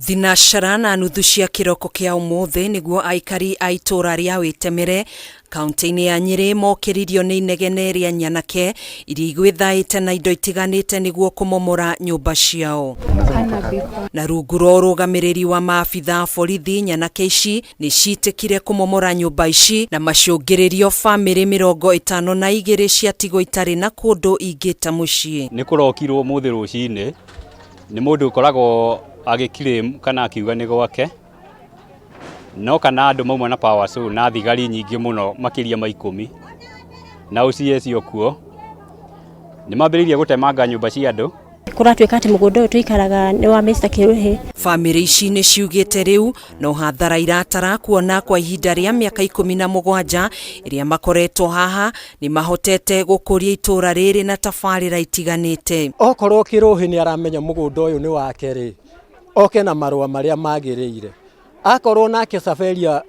Thinashara na nuthu cia kiroko kia umuthi niguo aikari a itura ria Witemere kaunti-ini ya Nyeri mokiririo ni inegene ria nyanake iria igwithaite na indo itiganite niguo kumomora nyumba ciao. Na rungu rwa urugamiriri wa maabitha borithi, nyanake ici ni ciitikire kumomora nyumba ici na macungiririo family 52 ciatigwo itari na kundu ingita mucii. Ni kurokirwo muthi rucini ni mundu ukoragwo agikirem kana akiuga ni gwake no kana andu mauma na power so na thigari nyingi muno makiria ma 10 na ucicio kuo ni mambiririe gutemanga nyumba cia andu kuratwika ati mugunda uyu tuikaraga ni wa Mr. Kiruhi. Family ici ni ciugite riu no hathara iratara kuona kwa ihinda ria miaka 17 iria makoretwo haha ni mahotete gukuria itura riri na tafarira itiganite. Okorwo Kiruhi ni aramenya mugunda uyu ni wake ri oke na marua maria magiriire akorwo nake Saferia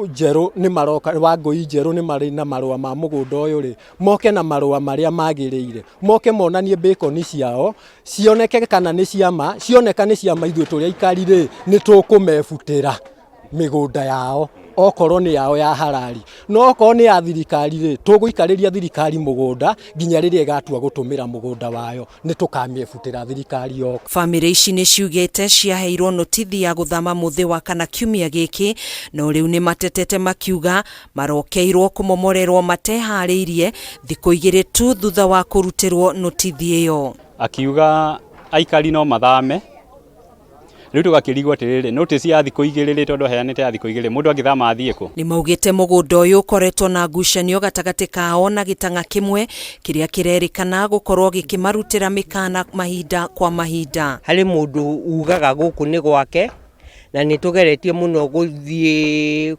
Njeru ni maroka Wangui Njeru ni mari na marua ma mugunda uyu ri moke na marua maria magiriire moke monanie bacon ciao cioneke kana ni ciama cioneka ni ciama ithu turia ikari ri ni tukumebutira migunda yao okorwo ni yao ya halali no okorwo ni ya thirikari ri tuguikariria thirikari mugunda nginya riria igatua gutumira mugunda wayo ni tukamiebutira thirikari yo. Family ici ni ciugite ciaheirwo notithi ya guthama muthi wa kana kiumia giki no riu ni matetete makiuga marokeirwo kumomorerwo matehariirie thiku 2 tu thutha wa kurutirwo notithi iyo. Akiuga aikari no mathame riu tugakirigwa tiriri notice ya thiku 2 tondu heanite ya thiku 2 mundu angithama athie ku. Ni maugite mugunda uyu ukoretwo na ngucanio gatagati kao na gitanga kimwe kiria kirerikana gukorwo gikimarutira mikana mahinda kwa mahinda. Hari mundu ugaga guku ni gwake na nitugeretie muno guthie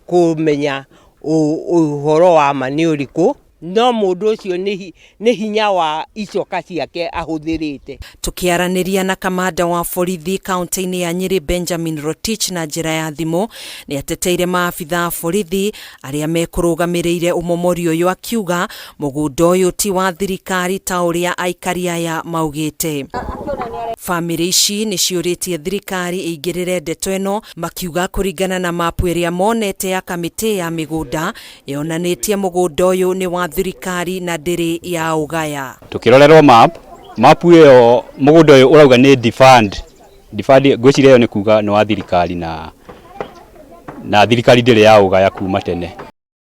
kumenya uhoro wa mani uriku no mundu ucio ni hinya wa icoka ciake ahuthirite. Tukiaraniria na kamanda wa borithi kaunti-ini ya Nyeri Benjamin Rotich na njira ya thimu ni ateteire maabitha borithi aria mekurugamirire umomori uyu akiuga mugunda uyu ti wa thirikari ta uria aikari aya maugite. Family ici ni ciuritie thirikari ingirire ndeto ino makiuga kuringana na mapu iria monete ya kamiti ya migunda yonanitie mugunda uyu ni wa thirikari na ndiri ya ugaya. Tukirorerwo mapu iyo mugunda uyu urauga ni defund gwiciria iyo ni kuga no wa thirikari na thirikari ndiri ya ugaya kuma tene.